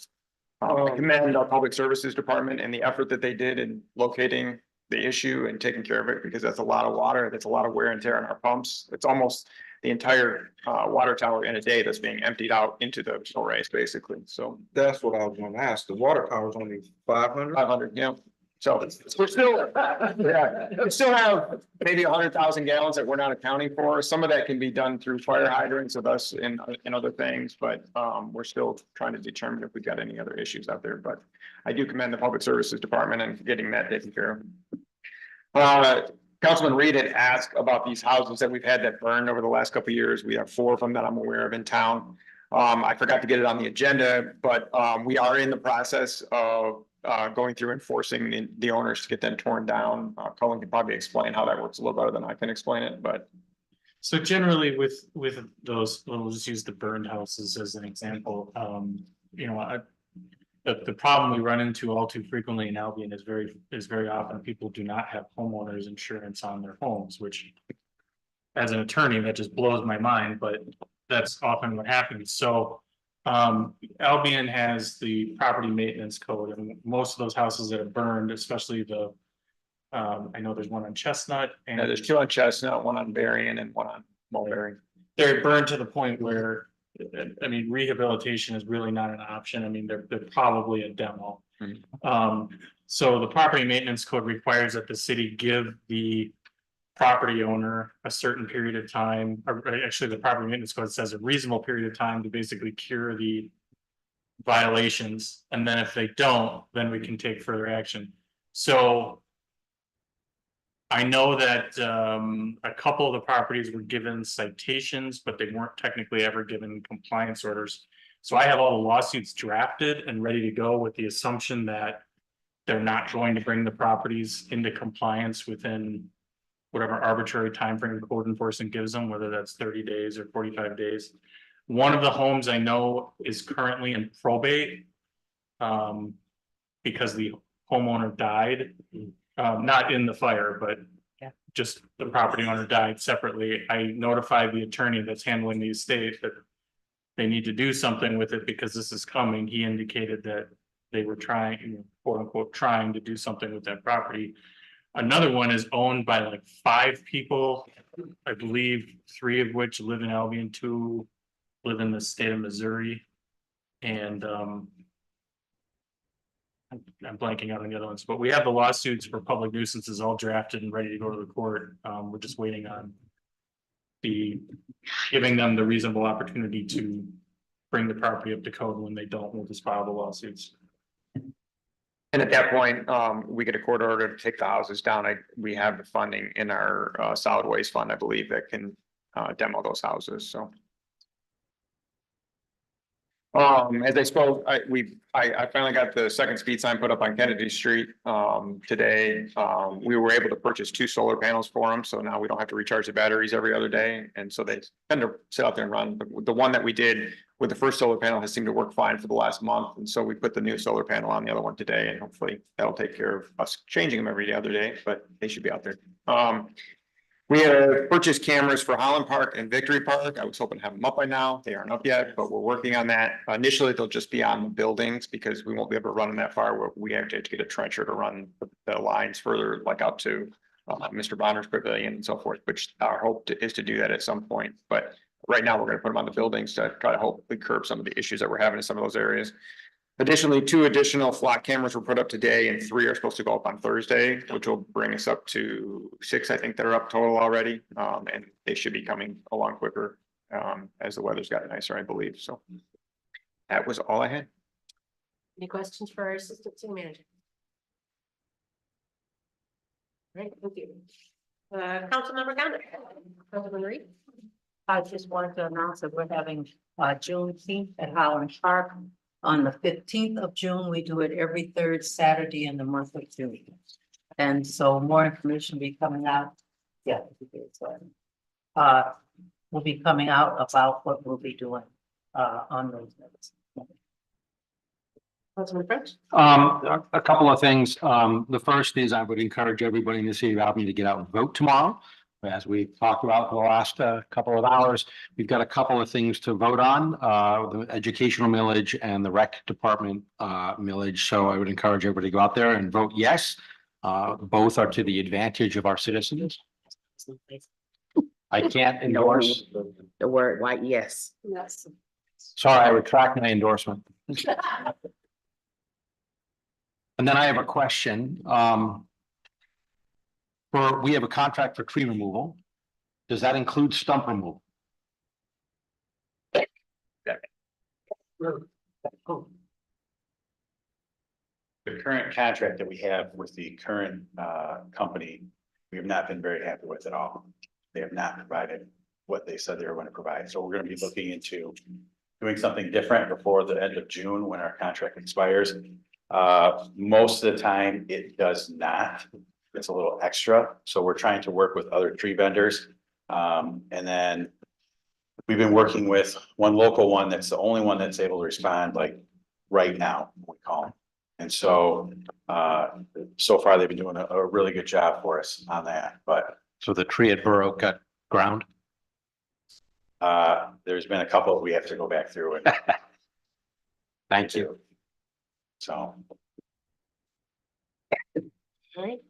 I commend our public services department and the effort that they did in locating the issue and taking care of it, because that's a lot of water. That's a lot of wear and tear on our pumps. It's almost the entire water tower in a day that's being emptied out into the mill race, basically. So That's what I was gonna ask. The water tower is only 500? 500, yeah. So we're still, yeah, we still have maybe 100,000 gallons that we're not accounting for. Some of that can be done through fire hydrants of us and other things, but we're still trying to determine if we've got any other issues out there. But I do commend the public services department and getting that taken care of. Councilman Reed had asked about these houses that we've had that burned over the last couple of years. We have 4 of them that I'm aware of in town. I forgot to get it on the agenda, but we are in the process of going through enforcing the owners to get them torn down. Colin can probably explain how that works a little better than I can explain it, but. So generally with those, we'll just use the burned houses as an example. You know, the problem we run into all too frequently in Albion is very often people do not have homeowners insurance on their homes, which as an attorney, that just blows my mind, but that's often what happens. So Albion has the property maintenance code, and most of those houses that are burned, especially the I know there's one on Chestnut and Yeah, there's 2 on Chestnut, 1 on Berrien and 1 on Mulberry. they're burned to the point where, I mean, rehabilitation is really not an option. I mean, they're probably a demo. So the property maintenance code requires that the city give the property owner a certain period of time, or actually the property maintenance code says a reasonable period of time to basically cure the violations. And then if they don't, then we can take further action. So I know that a couple of the properties were given citations, but they weren't technically ever given compliance orders. So I have all the lawsuits drafted and ready to go with the assumption that they're not going to bring the properties into compliance within whatever arbitrary timeframe code enforcement gives them, whether that's 30 days or 45 days. One of the homes I know is currently in probate because the homeowner died, not in the fire, but just the property owner died separately. I notified the attorney that's handling the estate that they need to do something with it because this is coming. He indicated that they were trying, quote unquote, trying to do something with that property. Another one is owned by like 5 people, I believe 3 of which live in Albion, 2 live in the state of Missouri. And I'm blanking out on the other ones, but we have the lawsuits for public nuisances all drafted and ready to go to the court. We're just waiting on giving them the reasonable opportunity to bring the property up to code. When they don't, we'll just file the lawsuits. And at that point, we get a court order to take the houses down. We have the funding in our solid waste fund, I believe, that can demo those houses, so. As I spoke, I finally got the second speed sign put up on Kennedy Street today. We were able to purchase 2 solar panels for them, so now we don't have to recharge the batteries every other day, and so they tend to sit out there and run. But the one that we did with the first solar panel has seemed to work fine for the last month, and so we put the new solar panel on the other one today, and hopefully that'll take care of us changing them every other day, but they should be out there. We have purchased cameras for Holland Park and Victory Park. I was hoping to have them up by now. They aren't up yet, but we're working on that. Initially, they'll just be on the buildings because we won't be able to run them that far. We have to get a trencher to run the lines further, like out to Mr. Bonner's pavilion and so forth, which our hope is to do that at some point. But right now, we're going to put them on the buildings to try to hopefully curb some of the issues that we're having in some of those areas. Additionally, 2 additional flock cameras were put up today and 3 are supposed to go up on Thursday, which will bring us up to 6, I think, that are up total already. And they should be coming along quicker as the weather's gotten nicer, I believe. So that was all I had. Any questions for our assistant city manager? Right, thank you. Councilmember Condon. Councilman Reed. I just wanted to announce that we're having Juneteenth at Holland Park. On the 15th of June, we do it every 3rd Saturday in the month of June. And so more information will be coming out. Yeah. Will be coming out about what we'll be doing on those days. Councilman French. A couple of things. The first is I would encourage everybody in the city of Albion to get out and vote tomorrow. As we talked about for the last couple of hours, we've got a couple of things to vote on, the educational millage and the rec department millage. So I would encourage everybody to go out there and vote yes. Both are to the advantage of our citizens. I can't endorse. The word white, yes. Yes. Sorry, I retract my endorsement. And then I have a question. We have a contract for tree removal. Does that include stump removal? The current contract that we have with the current company, we have not been very happy with at all. They have not provided what they said they were going to provide. So we're going to be looking into doing something different before the end of June when our contract expires. Most of the time it does not. It's a little extra. So we're trying to work with other tree vendors. And then we've been working with one local one that's the only one that's able to respond like right now, we call them. And so, so far they've been doing a really good job for us on that, but. So the tree at Borough got ground? There's been a couple we have to go back through and. Thank you. So. All right.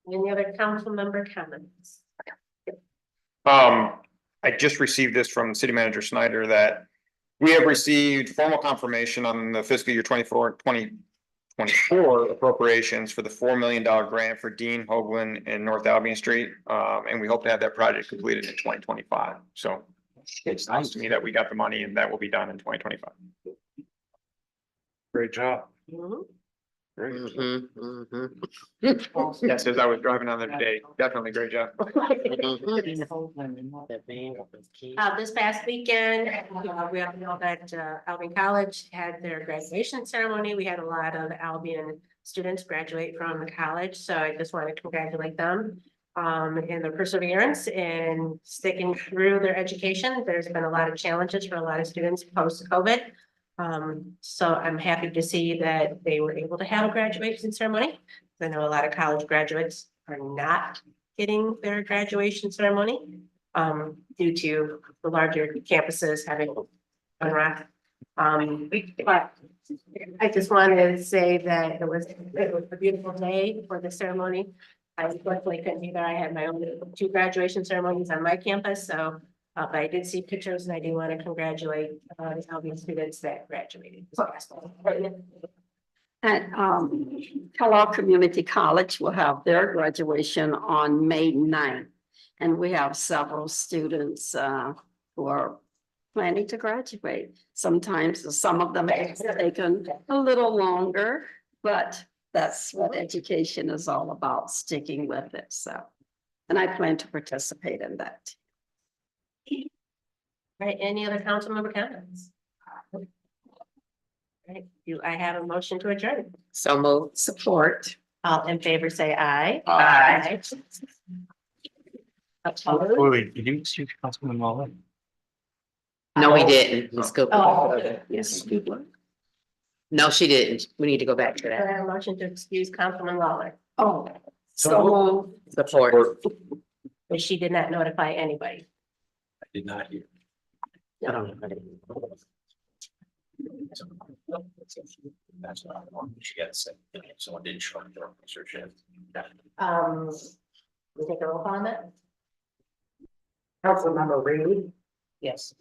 Any other council member comments? I just received this from City Manager Snyder that we have received formal confirmation on the fiscal year 2024 appropriations for the $4 million grant for Dean Hoagland and North Albion Street. And we hope to have that project completed in 2025. So it's nice to me that we got the money and that will be done in 2025. Great job. Yes, as I was driving on there today, definitely great job. This past weekend, we have to know that Albion College had their graduation ceremony. We had a lot of Albion students graduate from the college, so I just want to congratulate them in their perseverance and sticking through their education. There's been a lot of challenges for a lot of students post-COVID. So I'm happy to see that they were able to have a graduation ceremony. I know a lot of college graduates are not getting their graduation ceremony due to the larger campuses having unwrapped. But I just wanted to say that it was a beautiful day for the ceremony. I unfortunately couldn't be there. I had my own 2 graduation ceremonies on my campus, so but I did see pictures and I do want to congratulate the Albion students that graduated this past fall. And Kellogg Community College will have their graduation on May 9th. And we have several students who are planning to graduate. Sometimes some of them have taken a little longer, but that's what education is all about, sticking with it. So, and I plan to participate in that. Right, any other council member comments? Right, do I have a motion to adjourn? So moved. Support. All in favor, say aye. Aye. Opposed? Wait, did you excuse Councilman Muller? No, we didn't. Ms. Cooper. Oh, Yes. No, she didn't. We need to go back to I that. have a motion to excuse Councilman Lawler. Oh, So Support. But she did not notify anybody. I did not hear. I don't know. That's what I want. She got to say, someone didn't show up for research yet. We take a roll call on that? Councilmember Reed, Yes.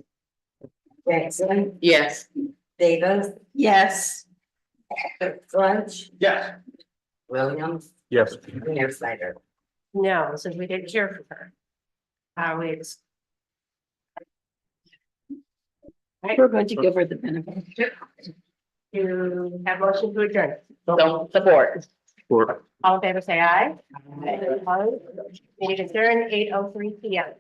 Jackson, Yes. Davis, yes, French, Yes. Williams, Yes. Mayor Snyder. No, since we didn't hear from her. We we're going to give her the benefit. to have motion to adjourn. Don't support. All in favor, say aye. Opposed? Meeting adjourned, 8:03 P.M.